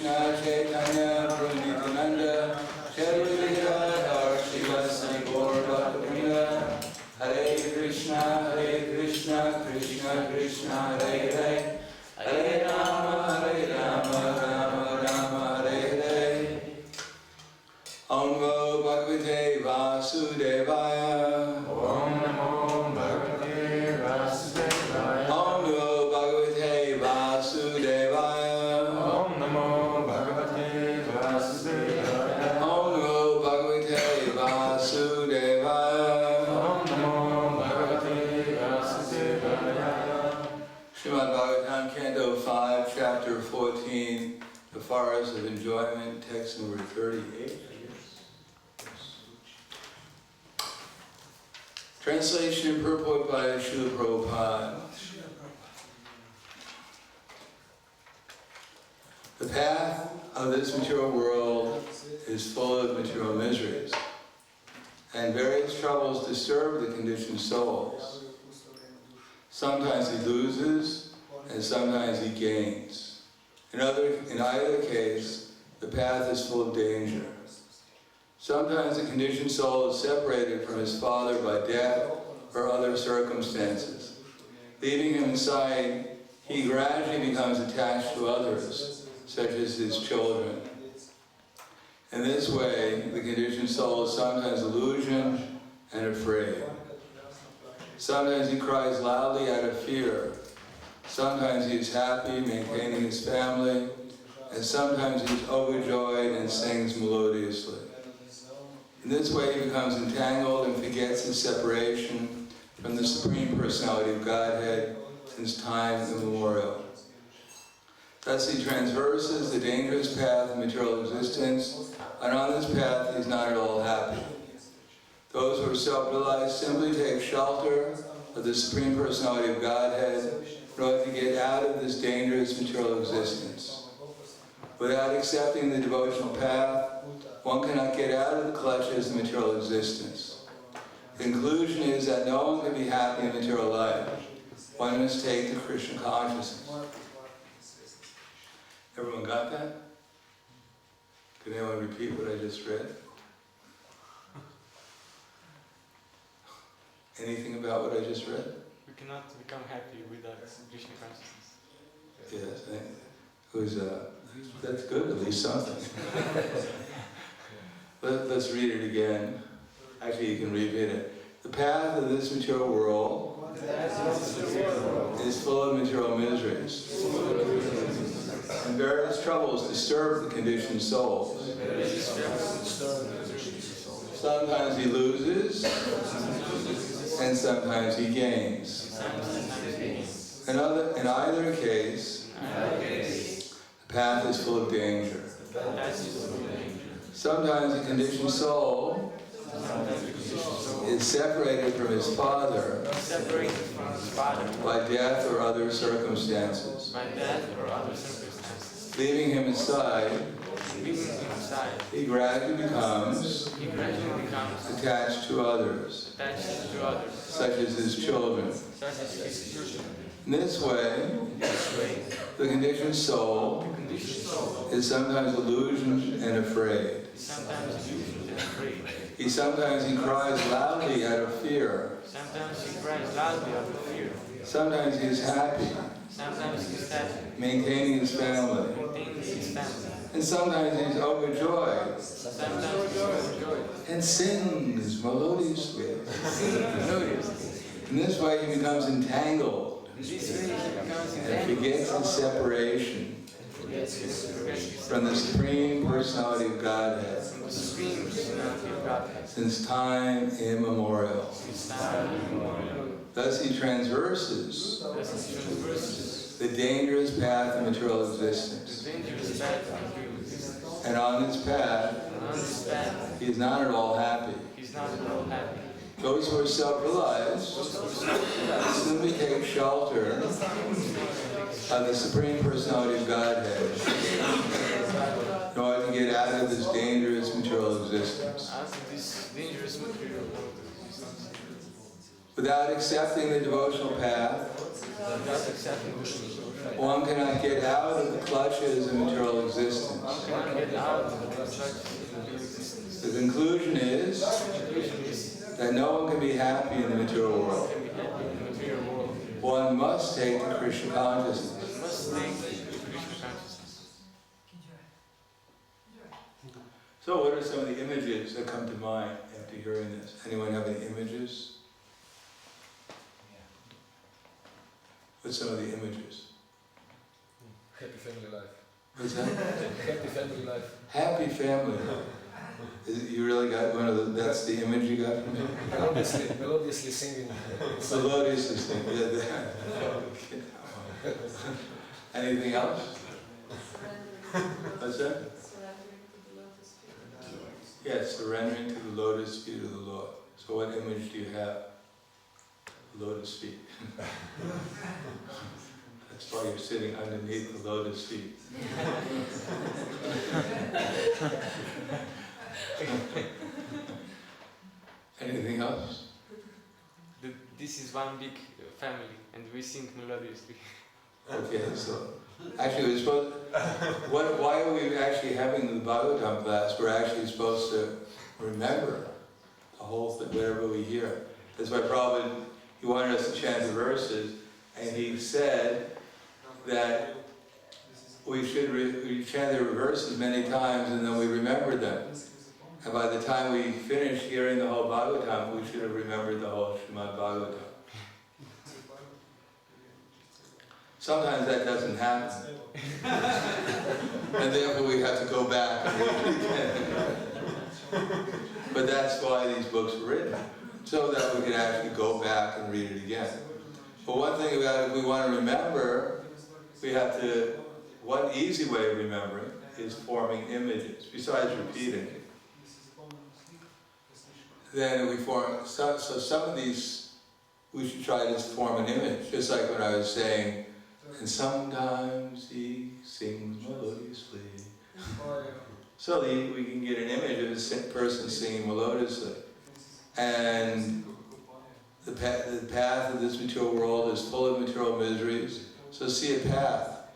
Krishna Chaitanya Prabhu Nityananda Shri Radha Srivasadi Gaur Bhaktivinoda Hare Krishna Krishna Krishna Hare Hare Hare Rama Rama Rama Hare Hare. Om Namo Bhagavate Vasudevaya. Om Namo Bhagavate Vasudevaya. Om Namo Bhagavate Vasudevaya. Om Namo Bhagavate Vasudevaya. Om Namo Bhagavate Vasudevaya. Om Namo Bhagavate Vasudevaya. Srimad Bhagavatam, Canto 5, Chapter 14, The Forest of Enjoyment, text number 38. Translation and purport by Srila Prabhupada. The path of this material world is full of material miseries, and various troubles disturb the conditioned souls. Sometimes he loses, and sometimes he gains. In either case, the path is full of danger. Sometimes the conditioned soul is separated from his father by death or other circumstances. Leaving him inside, he gradually becomes attached to others, such as his children. In this way, the conditioned soul is sometimes illusioned and afraid. Sometimes he cries loudly out of fear. Sometimes he is happy, maintaining his family, and sometimes he is overjoyed and sings melodiously. In this way he becomes entangled and forgets his separation from the Supreme Personality of Godhead since time immemorial. Thus he transverses the dangerous path of material existence, and on this path he is not at all happy. Those who are self-realized simply take shelter of the Supreme Personality of Godhead in order to get out of this dangerous material existence. Without accepting the devotional path, one cannot get out of the clutches of material existence. The conclusion is that no one can be happy in material life. One must take the Krishna consciousness. Everyone got that? Can anyone repeat what I just read? Anything about what I just read? We cannot become happy without Krishna consciousness. Yes, that's good, at least something. Let's read it again. Actually, you can repeat it. The path of this material world is full of material miseries, and various troubles disturb the conditioned souls. Sometimes he loses, and sometimes he gains. In either case, the path is full of danger. Sometimes the conditioned soul is separated from his father by death or other circumstances. Leaving him aside, he gradually becomes attached to others, such as his children. In this way, the conditioned soul is sometimes illusioned and afraid. Sometimes he cries loudly out of fear. Sometimes he is happy, maintaining his family. And sometimes he is overjoyed and sings melodiously. In this way he becomes entangled and forgets his separation from the Supreme Personality of Godhead since time immemorial. Thus he transverses the dangerous path of material existence. And on this path, he is not at all happy. Those who are self-realized simply take shelter of the Supreme Personality of Godhead in order to get out of this dangerous material existence. Without accepting the devotional path, one cannot get out of the clutches of material existence. The conclusion is that no one can be happy in the material world. One must take the Krishna consciousness. So what are some of the images that come to mind after hearing this? Anyone have any images? What's some of the images? Happy family life. What's that? Happy family life. Happy family life. You really got one of the, that's the image you got from me? Melodiously singing. Melodiously singing, yeah. Anything else? What's that? Yes, surrendering to the lotus feet of the Lord. So what image do you have? Lotus feet. That's why you're sitting underneath the lotus feet. Anything else? This is one big family, and we sing melodiously. Okay, so actually we're supposed. Why are we actually having the Bhagavatam class? We're actually supposed to remember the whole thing, whatever we hear. That's why Prabhupada, he wanted us to chant the verses, and he said that we should chant the verses many times, and then we remember them. And by the time we finish hearing the whole Bhagavatam, we should have remembered the whole Srimad Bhagavatam. Sometimes that doesn't happen. And therefore we have to go back and read it again. But that's why these books were written, so that we can actually go back and read it again. But one thing about it, if we want to remember, we have to, one easy way of remembering is forming images, besides repeating. Then we form, so some of these, we should try to form an image, just like when I was saying, and sometimes he sings melodiously. So we can get an image of a person singing melodiously. And the path of this material world is full of material miseries. So see a path.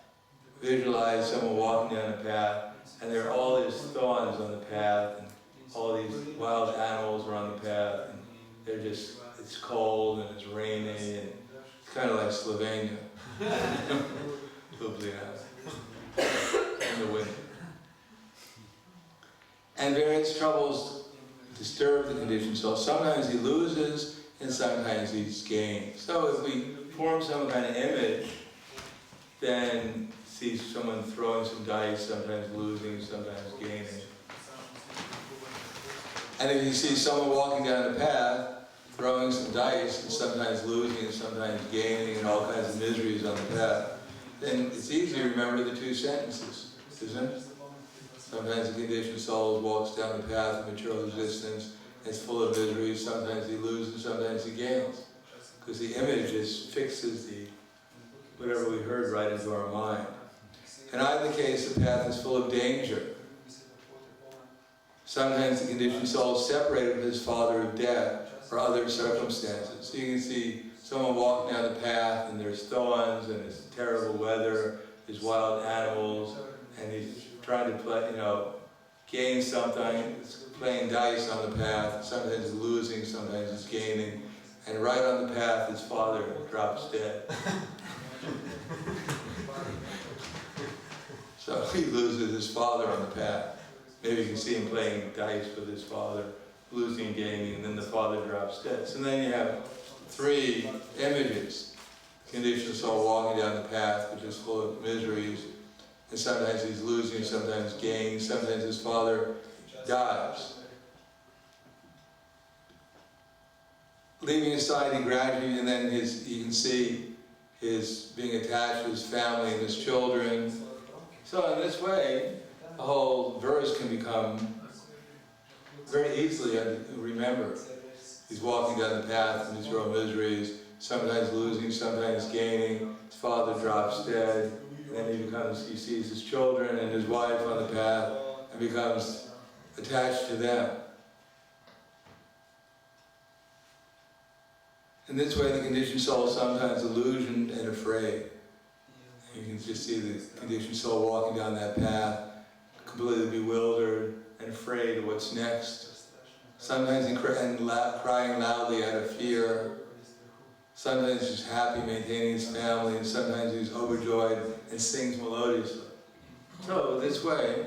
Visualize someone walking down a path, and there are all these thorns on the path, and all these wild animals are on the path, and they're just, it's cold and it's rainy, and it's kind of like Slovenia. Ljubljana. In the winter. And various troubles disturb the conditioned soul. Sometimes he loses, and sometimes he gains. So if we form some kind of image, then see someone throwing some dice, sometimes losing, sometimes gaining. And if you see someone walking down a path, throwing some dice, and sometimes losing, and sometimes gaining, and all kinds of miseries on the path, then it's easy to remember the two sentences, isn't it? Sometimes the conditioned soul walks down the path of material existence, it's full of miseries, sometimes he loses, sometimes he gains. Because the image just fixes whatever we heard right into our mind. In either case, the path is full of danger. Sometimes the conditioned soul is separated from his father of death or other circumstances. So you can see someone walking down the path and there's thorns and it's terrible weather, there's wild animals, and he's trying to play, gain something, he's playing dice on the path, sometimes he's losing, sometimes he's gaining, and right on the path his father drops dead. So he loses his father on the path. Maybe you can see him playing dice with his father, losing and gaining, and then the father drops dead. So then you have three images. Conditioned soul walking down the path, which is full of miseries, and sometimes he's losing, sometimes gaining, sometimes his father dies. Leaving aside the gratitude, and then you can see his being attached to his family and his children. So in this way, the whole verse can become very easily remembered. He's walking down the path of material miseries, sometimes losing, sometimes gaining. His father drops dead, and then he sees his children and his wife on the path, and becomes attached to them. In this way, the conditioned soul is sometimes illusioned and afraid. You can just see the conditioned soul walking down that path, completely bewildered and afraid of what's next. Sometimes crying loudly out of fear. Sometimes he's happy maintaining his family, and sometimes he's overjoyed and sings melodiously. So this way,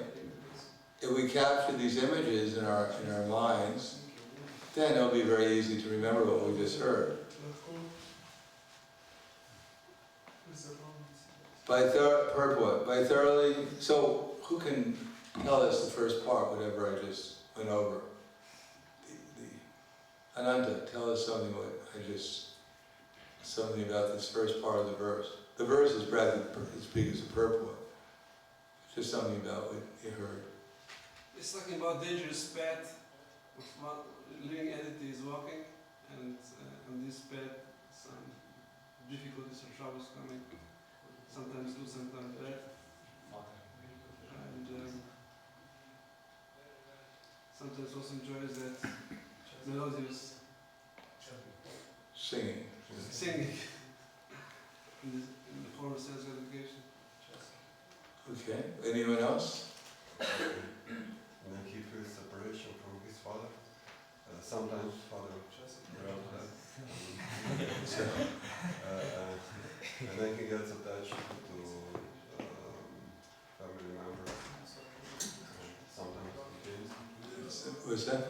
if we capture these images in our minds, then it'll be very easy to remember what we just heard. By thoroughly, so who can tell us the first part, whatever I just went over? Ananda, tell us something something about this first part of the verse. The verse is rather as big as a purport. Just something about what you heard. It's talking about dangerous path. Living entity is walking, and on this path some difficulties or troubles coming. Sometimes good, sometimes bad. And sometimes also enjoys that melodious Singing. in the form of sense gratification. Okay. Anyone else? When he feels separation from his father, sometimes father around that, and then he gets attached to family members. Sometimes he gains. What's that?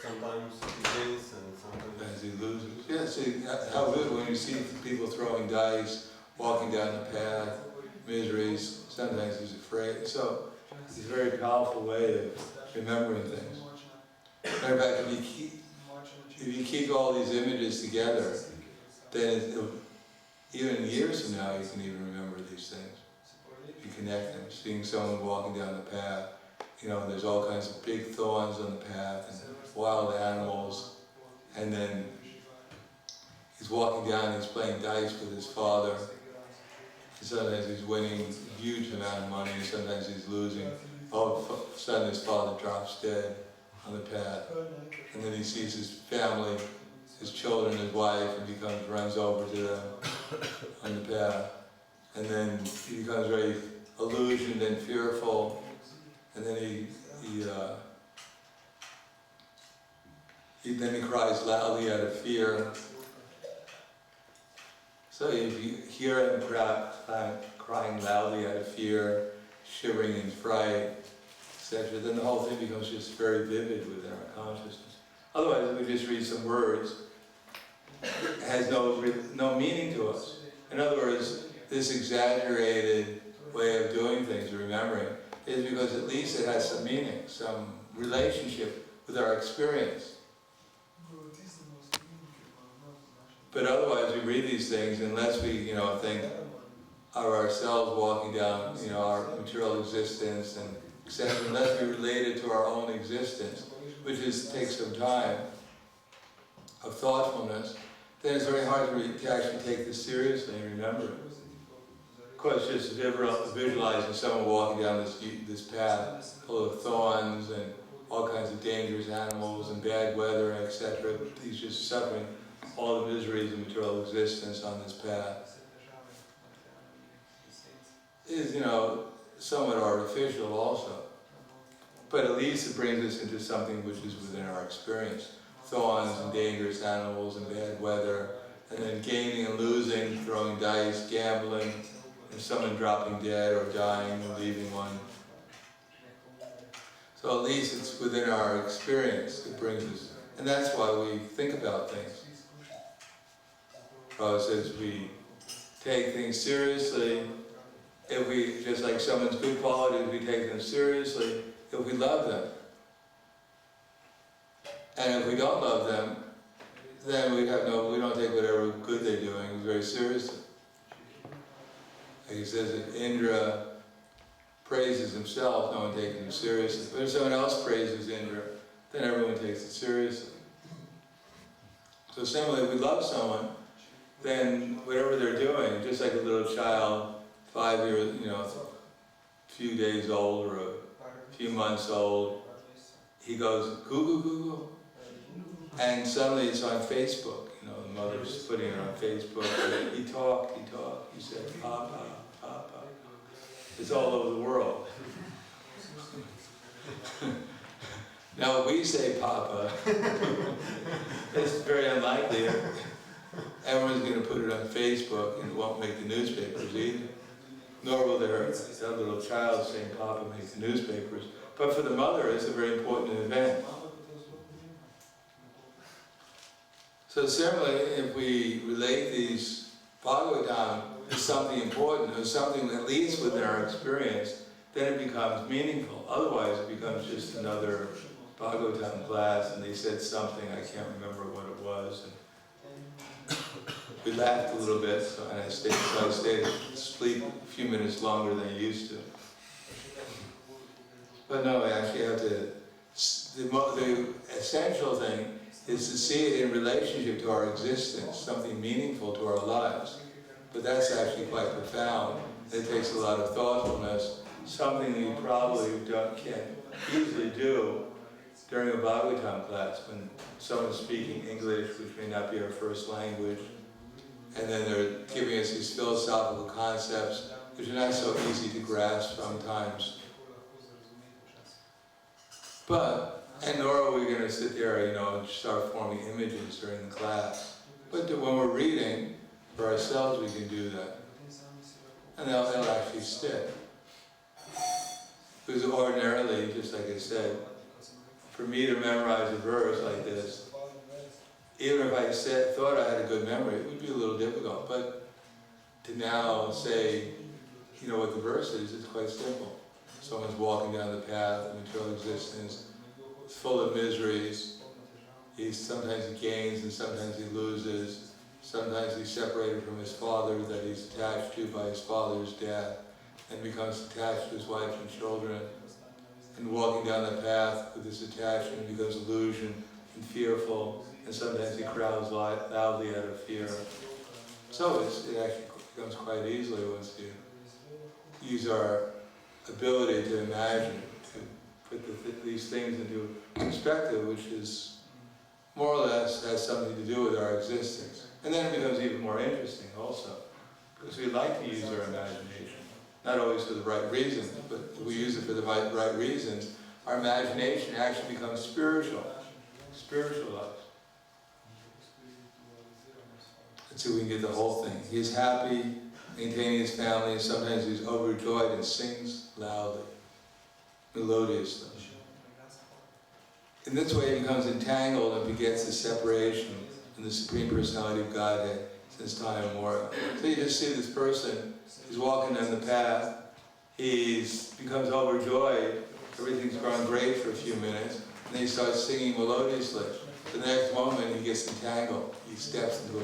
Sometimes he gains and sometimes As he loses. Yeah, see, how good when you see people throwing dice, walking down the path, miseries, sometimes he's afraid. So, it's a very powerful way of remembering things. Matter of fact, if you keep all these images together, then even years from now you can even remember these things. You connect them. Seeing someone walking down the path, there's all kinds of big thorns on the path and wild animals, and then he's walking down and he's playing dice with his father. And sometimes he's winning a huge amount of money, and sometimes he's losing. All of a sudden his father drops dead on the path. And then he sees his family, his children, his wife, and runs over to them on the path. And then he becomes very illusioned and fearful. And then then he cries loudly out of fear. So if you hear him crying loudly out of fear, shivering in fright, etc., then the whole thing becomes just very vivid within our consciousness. Otherwise, if we just read some words, it has no meaning to us. In other words, this exaggerated way of doing things, remembering, is because at least it has some meaning, some relationship with our experience. But otherwise, we read these things unless we, think of ourselves walking down, our material existence, and etc. Unless we relate it to our own existence, which takes some time of thoughtfulness, then it's very hard to actually take this seriously and remember it. Of course, just visualizing someone walking down this path full of thorns and all kinds of dangerous animals and bad weather, etc. He's just suffering all the miseries of material existence on this path. Is, somewhat artificial also. But at least it brings us into something which is within our experience. Thorns and dangerous animals and bad weather, and then gaining and losing, throwing dice, gambling, and someone dropping dead or dying and leaving one. So at least it's within our experience it brings us. And that's why we think about things. Prabhupada says we take things seriously. If we, just like someone's good qualities, we take them seriously if we love them. And if we don't love them, then we don't take whatever good they're doing very seriously. Like he says, if Indra praises himself, no one takes him seriously. But if someone else praises Indra, then everyone takes it seriously. So similarly, if we love someone, then whatever they're doing, just like a little child, 5 years, a few days old or a few months old, he goes, goo goo goo goo. And suddenly it's on Facebook, the mother's putting it on Facebook. He talked, he said, Papa, Papa. It's all over the world. Now, if we say Papa, it's very unlikely. Everyone's going to put it on Facebook and it won't make the newspapers either. Nor will that little child saying Papa make the newspapers. But for the mother, it's a very important event. So similarly, if we relate these Bhagavatam to something important, or something that leads within our experience, then it becomes meaningful. Otherwise, it becomes just another Bhagavatam class, and they said something, I can't remember what it was. And we laughed a little bit, and I stayed asleep a few minutes longer than I used to. But no, I actually have to, the essential thing is to see it in relationship to our existence, something meaningful to our lives. But that's actually quite profound. It takes a lot of thoughtfulness, something that you probably can't easily do during a Bhagavatam class when someone's speaking English, which may not be our first language, and then they're giving us these philosophical concepts which are not so easy to grasp sometimes. And nor are we going to sit there, and start forming images during the class. But when we're reading for ourselves, we can do that. And they'll actually stick. Because ordinarily, just like I said, for me to memorize a verse like this, even if I thought I had a good memory, it would be a little difficult. But to now say, what the verse is, it's quite simple. Someone's walking down the path of material existence, it's full of miseries. Sometimes he gains and sometimes he loses. Sometimes he's separated from his father that he's attached to by his father's death, and becomes attached to his wife and children. And walking down the path with this attachment becomes illusion and fearful, and sometimes he cries loudly out of fear. So it actually becomes quite easily once you use our ability to imagine, to put these things into perspective, which is more or less has something to do with our existence. And then it becomes even more interesting also, because we like to use our imagination. Not always for the right reasons, but if we use it for the right reasons, our imagination actually becomes spiritualized. Let's see if we can get the whole thing. He is happy, maintaining his family, and sometimes he's overjoyed and sings loudly, melodiously. In this way he becomes entangled and begets the separation from the Supreme Personality of Godhead since time immemorial. So you just see this person, he's walking down the path, he becomes overjoyed, everything's going great for a few minutes, and then he starts singing melodiously. The next moment he gets entangled, he steps into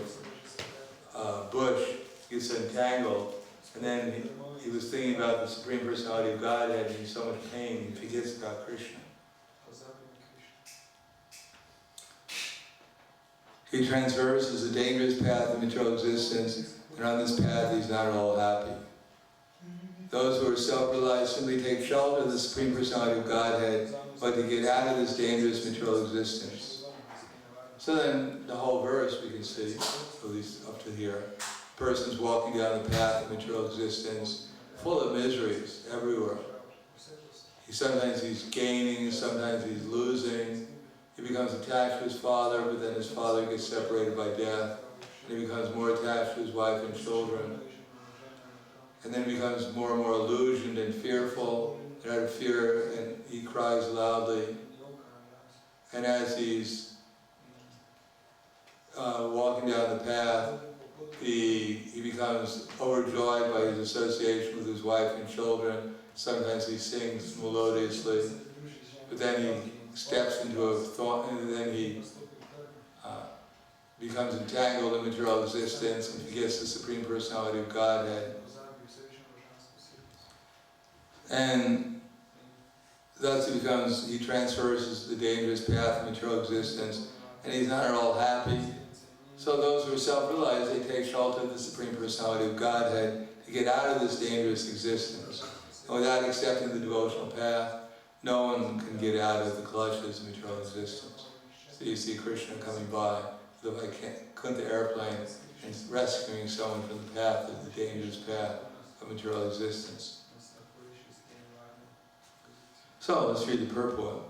a bush, gets entangled, and then he was thinking about the Supreme Personality of Godhead, and he's so much pain, he forgets about Krishna. He traverses a dangerous path of material existence, and on this path he's not at all happy. Those who are self-realized simply take shelter of the Supreme Personality of Godhead, but to get out of this dangerous material existence. So then, the whole verse we can see, at least up to here, person's walking down the path of material existence, full of miseries everywhere. Sometimes he's gaining, sometimes he's losing. He becomes attached to his father, but then his father gets separated by death, and he becomes more attached to his wife and children. And then he becomes more and more illusioned and fearful, and out of fear, and he cries loudly. And as he's walking down the path, he becomes overjoyed by his association with his wife and children. Sometimes he sings melodiously, but then he steps into a thought, and then he becomes entangled in material existence and forgets the Supreme Personality of Godhead. And thus he transverses the dangerous path of material existence, and he's not at all happy. So those who are self-realized, they take shelter of the Supreme Personality of Godhead to get out of this dangerous existence. And without accepting the devotional path, no one can get out of the clutches of material existence. So you see Krishna coming by with a Vaikuntha airplane and rescuing someone from the path of the dangerous path of material existence. So let's read the purport.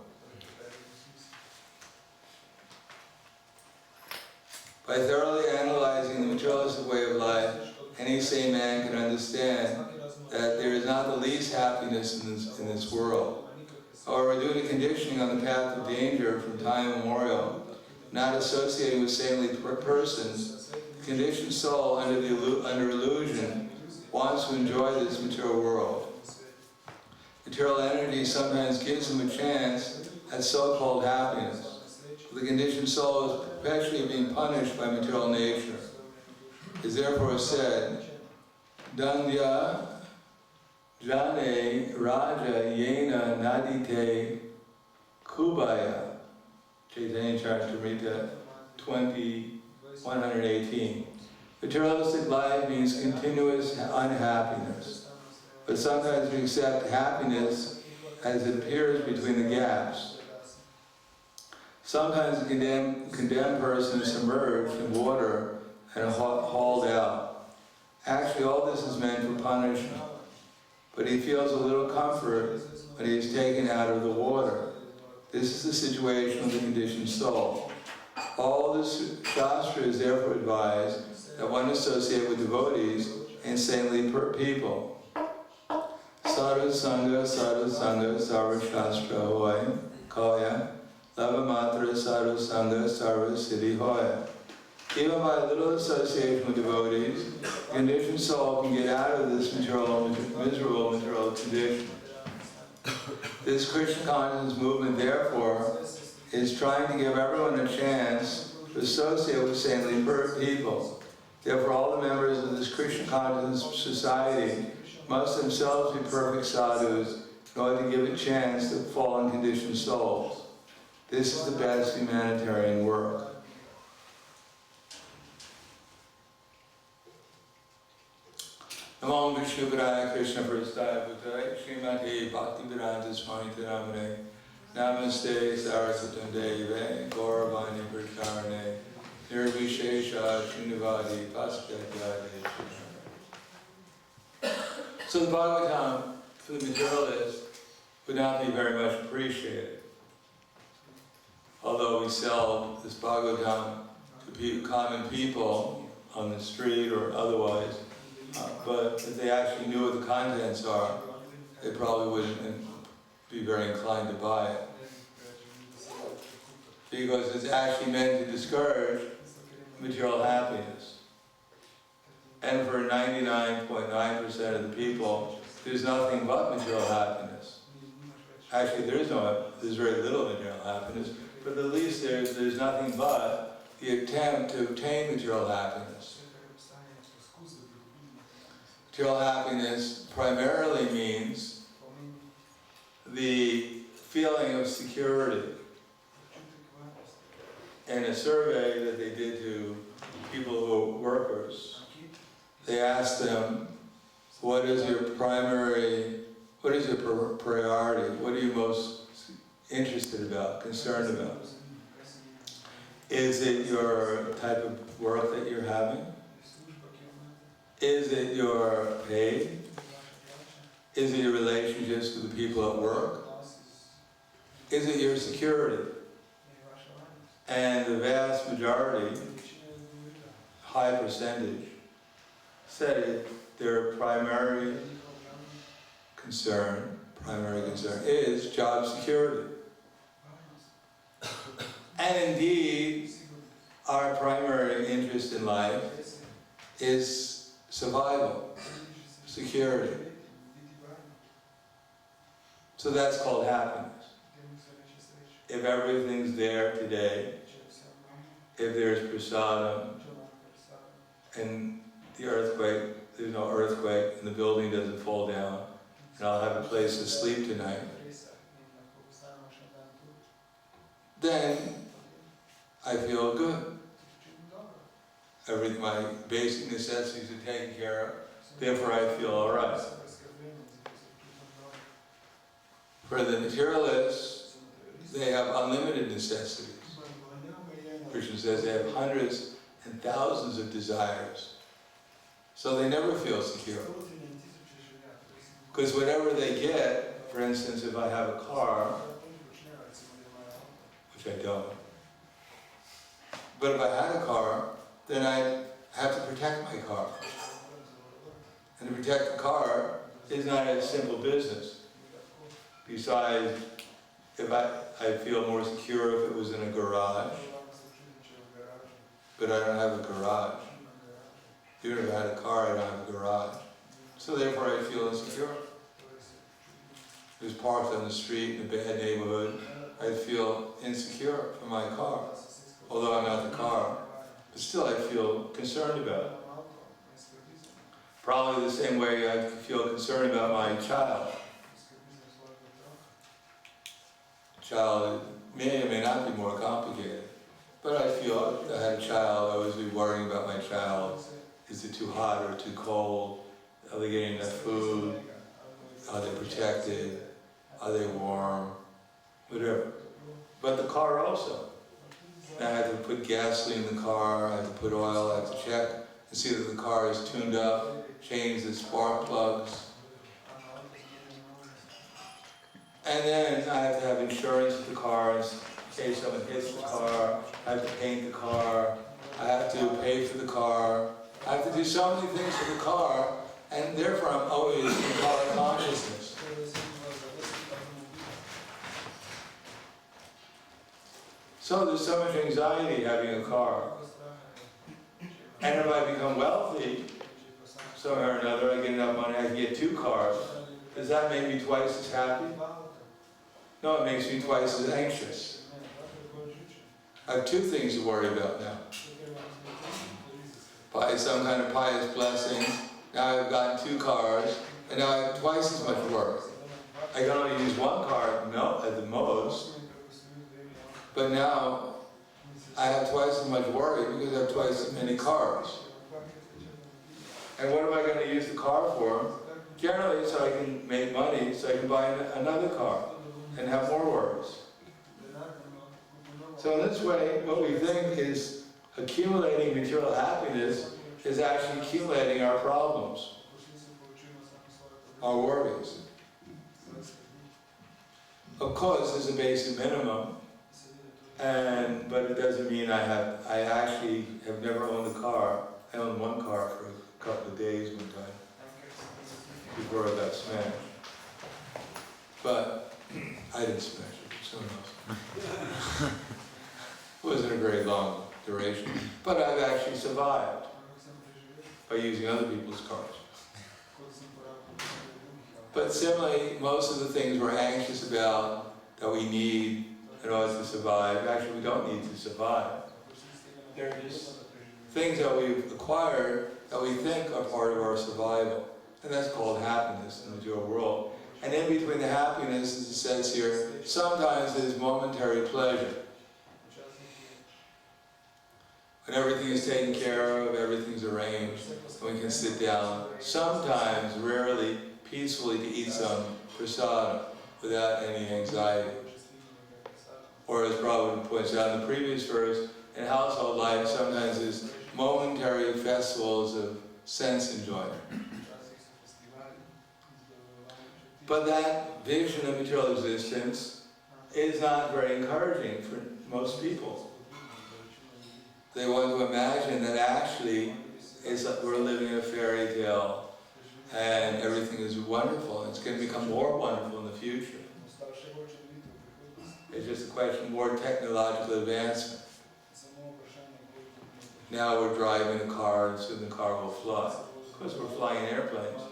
By thoroughly analyzing the materialistic way of life, any sane man can understand that there is not the least happiness in this world. However, due to conditioning on the path of danger from time immemorial, not associating with saintly persons, the conditioned soul under illusion wants to enjoy this material world. Material energy sometimes gives him a chance at so-called happiness. The conditioned soul is perpetually being punished by material nature. It is therefore said, Dandya Jane Raja Yena Nadite Kubaya, Chaitanya Charitamrita 20:118. Materialistic life means continuous unhappiness, but sometimes we accept happiness as it appears between the gaps. Sometimes a condemned person is submerged in water and hauled out. Actually, all this is meant for punishment, but he feels a little comfort when he is taken out of the water. This is the situation of the conditioned soul. All this Shastra is therefore advised that one associate with devotees and saintly people. Sadhu Sangha, Sarva Shastra Hoy, Koya, Lava Matra Sadhu Sangha, Sarva Siddhi Hoya. Even by a little association with devotees, the conditioned soul can get out of this miserable material condition. This Krishna consciousness movement, therefore, is trying to give everyone a chance to associate with saintly people. Therefore, all the members of this Krishna consciousness society must themselves be perfect sadhus in order to give a chance to fallen conditioned souls. This is the best humanitarian work. Namo Vishnu Padaya Krishna Prastaya Bhutaya Srimati Bhaktivedanta Swami Namane Namaste Saraswatam Deve Gauravani Pracharane Nirvishesha Srinivadi Paskadhyade. So the Bhagavatam, for the materialist, would not be very much appreciated. Although we sell this Bhagavatam to common people on the street or otherwise, but if they actually knew what the contents are, they probably wouldn't be very inclined to buy it. Because it's actually meant to discourage material happiness. And for 99.9% of the people, there's nothing but material happiness. Actually, there's very little material happiness, but at least there's nothing but the attempt to obtain material happiness. Material happiness primarily means the feeling of security. In a survey that they did to people who are workers, they asked them, what is your priority, what are you most interested about, concerned about? Is it your type of work that you're having? Is it your pay? Is it your relationships with the people at work? Is it your security? And the vast majority, high percentage, said their primary concern is job security. And indeed, our primary interest in life is survival, security. So that's called happiness. If everything's there today, if there's prasadam, and the earthquake, there's no earthquake, and the building doesn't fall down, and I'll have a place to sleep tonight, then I feel good. My basic necessities are taken care of, therefore I feel all right. For the materialists, they have unlimited necessities. Krishna says they have hundreds and thousands of desires. So they never feel secure. Because whatever they get, for instance, if I have a car, which I don't, but if I had a car, then I have to protect my car. And to protect the car is not a simple business. Besides, if I feel more secure if it was in a garage, but I don't have a garage. Even if I had a car, I don't have a garage. So therefore I feel insecure. If it was parked on the street in a bad neighborhood, I'd feel insecure for my car. Although I'm not the car, but still I feel concerned about it. Probably the same way I feel concerned about my child. Child may or may not be more complicated, but I feel if I had a child, I would be worrying about my child. Is it too hot or too cold? Are they getting enough food? Are they protected? Are they warm? Whatever. But the car also. I have to put gasoline in the car, I have to put oil, I have to check and see that the car is tuned up, change the spark plugs. And then I have to have insurance for the car in case someone hits the car. I have to paint the car. I have to pay for the car. I have to do so many things for the car, and therefore I'm always in car consciousness. So there's so much anxiety having a car. And if I become wealthy, somehow or another, I get enough money, I can get 2 cars. Does that make me twice as happy? No, it makes me twice as anxious. I have 2 things to worry about now. By some kind of pious blessing, now I've gotten 2 cars, and now I have twice as much worry. I can only use 1 car, no, at the most. But now I have twice as much worry because I have twice as many cars. And what am I going to use the car for? Generally, so I can make money, so I can buy another car and have more worries. So in this way, what we think is accumulating material happiness is actually accumulating our problems, our worries. Of course, there's a basic minimum, but it doesn't mean I actually have never owned a car. I owned 1 car for a couple of days one time, before I got smashed. But I didn't smash it, someone else. It wasn't a very long duration. But I've actually survived by using other people's cars. But similarly, most of the things we're anxious about, that we need in order to survive, actually we don't need to survive. They're just things that we've acquired that we think are part of our survival. And that's called happiness in the material world. And in between the happiness, as it says here, sometimes there's momentary pleasure. When everything is taken care of, everything's arranged, and we can sit down, sometimes, rarely, peacefully to eat some prasadam without any anxiety. Or as Prabhupada points out in the previous verse, in household life, sometimes there's momentary festivals of sense enjoyment. But that vision of material existence is not very encouraging for most people. They want to imagine that actually we're living a fairy tale and everything is wonderful. It's going to become more wonderful in the future. It's just a question of more technological advancement. Now we're driving a car and soon the car will fly. Of course we're flying in airplanes.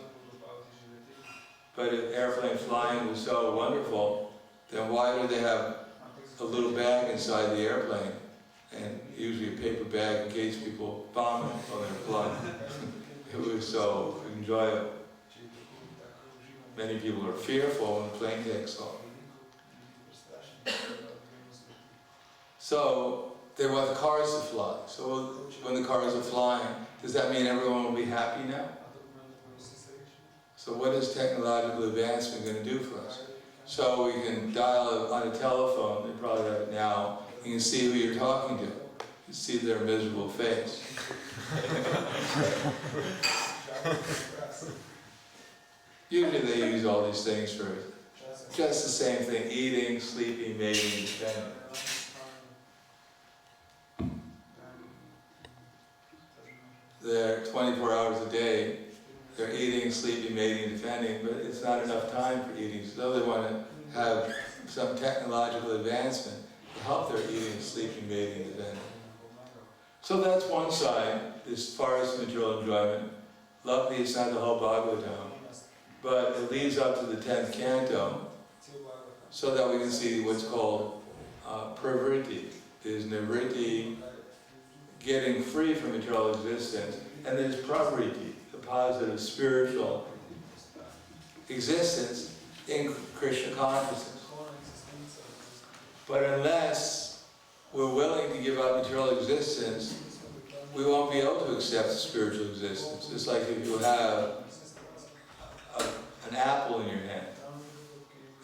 But if airplane flying was so wonderful, then why do they have a little bag inside the airplane? And usually a paper bag in case people bomb it while they're flying. It was so enjoyable. Many people are fearful when the plane takes off. So they want the cars to fly. So when the cars are flying, does that mean everyone will be happy now? So what is technological advancement going to do for us? So we can dial on a telephone, they probably have it now, you can see who you're talking to. You see their miserable face. Usually they use all these things for just the same thing, eating, sleeping, mating, depending. they're 24 hours a day, they're eating, sleeping, mating, defending, but it's not enough time for eating. So they want to have some technological advancement to help their eating, sleeping, mating, defending. So that's one side, as far as material enjoyment. Luckily, it's not the whole Bhagavatam, but it leads up to the 10th canto, so that we can see what's called pravritti. There's nivritti, getting free from material existence, and there's pravritti, the positive spiritual existence in Krishna consciousness. But unless we're willing to give up material existence, we won't be able to accept spiritual existence. It's like if you have an apple in your hand,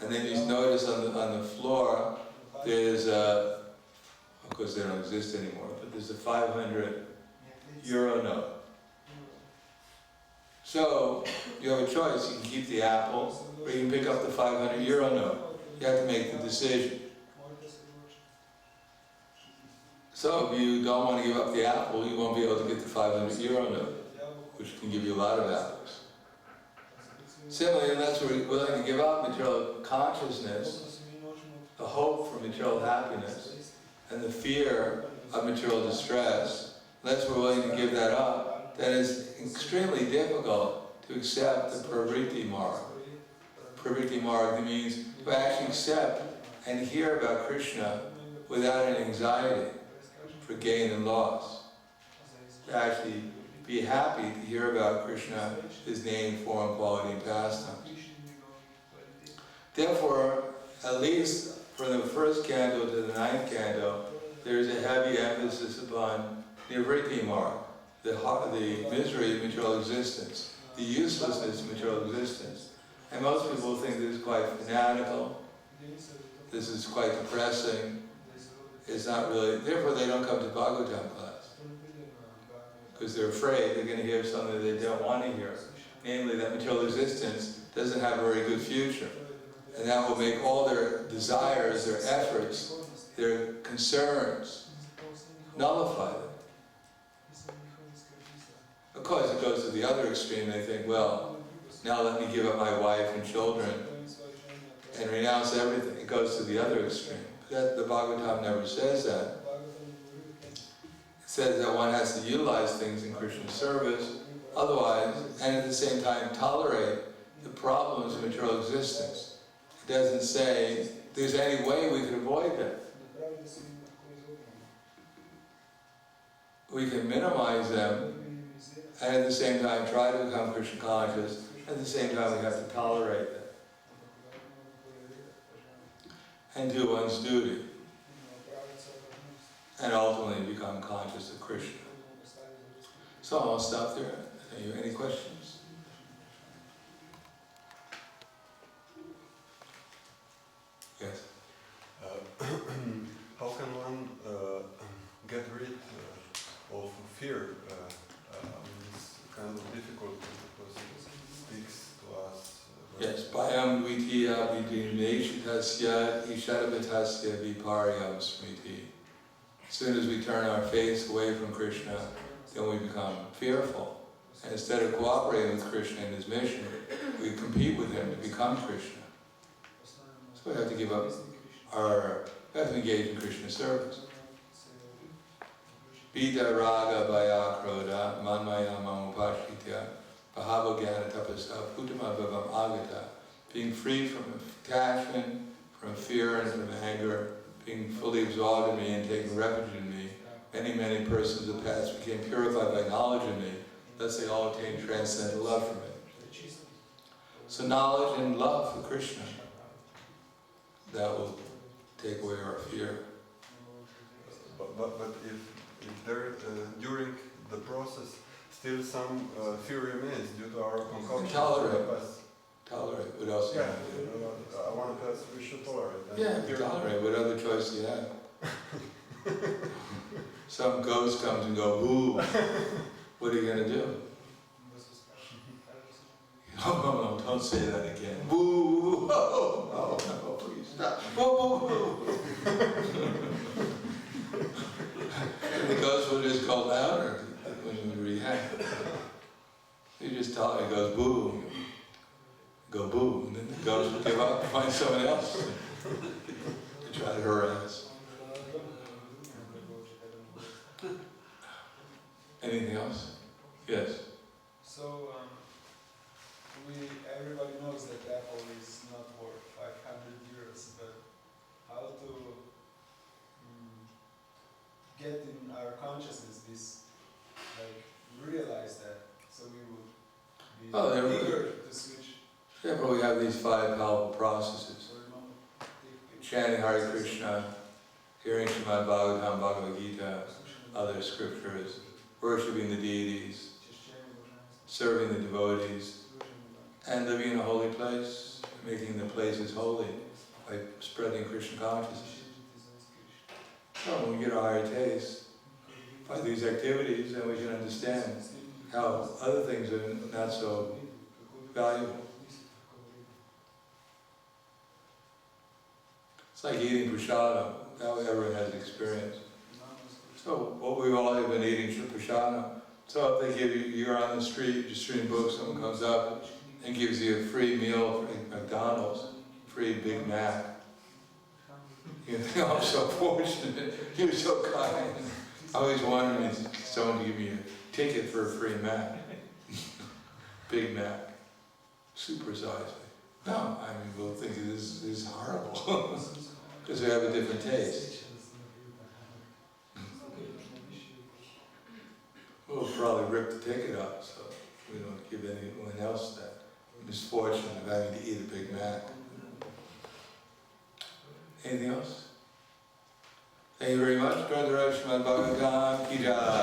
and then you notice on the floor there's of course they don't exist anymore, but there's a 500 euro note. So you have a choice. You can keep the apple, or you can pick up the 500 euro note. You have to make the decision. So if you don't want to give up the apple, you won't be able to get the 500 euro note, which can give you a lot of apples. Similarly, unless we're willing to give up material consciousness, the hope for material happiness, and the fear of material distress, unless we're willing to give that up, then it's extremely difficult to accept the pravritti marg. Pravritti marg means to actually accept and hear about Krishna without any anxiety for gain and loss. To actually be happy to hear about Krishna, His name, form, quality, and pastime. Therefore, at least from the first canto to the 9th canto, there's a heavy emphasis upon nivritti marg, the misery of material existence, the uselessness of material existence. And most people think this is quite fanatical, this is quite depressing, it's not really, therefore they don't come to Bhagavatam class. Because they're afraid they're going to hear something they don't want to hear. Namely, that material existence doesn't have a very good future. And that will make all their desires, their efforts, their concerns, nullify them. Of course, it goes to the other extreme. They think, well, now let me give up my wife and children and renounce everything. It goes to the other extreme. But the Bhagavatam never says that. It says that one has to utilize things in Krishna's service, otherwise, and at the same time tolerate the problems of material existence. It doesn't say there's any way we can avoid them. We can minimize them, and at the same time try to become Krishna conscious. At the same time, we have to tolerate them and do one's duty, and ultimately become conscious of Krishna. So I'll stop there. Any questions? Yes. How can one get rid of fear? It's kind of difficult because it speaks to us. Yes, Bhayam Dvitiya Vidinveshitasya Ishadavitasya Viparyam Smriti. As soon as we turn our face away from Krishna, then we become fearful. And instead of cooperating with Krishna in his mission, we compete with him to become Krishna. So we have to give up we have to engage in Krishna's service. Pita raga bhaya krodha manmaya mamupashitya bahava jnana tapasa putama bhavam agata. Being free from attachment, from fear and from anger, being fully absorbed in me and taking refuge in me. Many, many persons of the past became purified by knowledge of me, thus they all attained transcendental love for me. So knowledge and love for Krishna, that will take away our fear. But if there, during the process, still some fear remains due to our concoction. Tolerate. What else? Yeah, I want to pass, we should tolerate. Yeah, tolerate. What other choice do you have? Some ghost comes and goes, ooh, what are you going to do? No, don't say that again. Woo! Oh, no, please stop. Woo! And the ghost will just go louder when we react. tell it goes boo, go boo, and then it goes give up, find someone else to try to harass. Anything else? Yes. So, everybody knows that Apple is not worth 500 euros, but how to get in our consciousness this, like, realize that, so we would be eager to switch. Yeah, but we have these 5 powerful processes. Chanting Hare Krishna, hearing Srimad Bhagavatam, Bhagavad Gita, other scriptures, worshipping the deities, serving the devotees, and living in a holy place, making the places holy by spreading Krishna consciousness. So when we get a higher taste by these activities, then we can understand how other things are not so valuable. It's like eating prasadam, that everyone has experience. So what we've all been eating prasadam. So if they give you, you're on the street, just reading books, someone comes up and gives you a free meal from McDonald's, free Big Mac. You think, oh, I'm so fortunate, you're so kind. I always wanted someone to give me a ticket for a free Mac. Big Mac, supersize me. No, I mean, we'll think this is horrible, because we have a different taste. We'll probably rip the ticket up, so we don't give anyone else that misfortune of having to eat a Big Mac. Anything else? Thank you very much. Srimad Bhagavatam Ki Jai.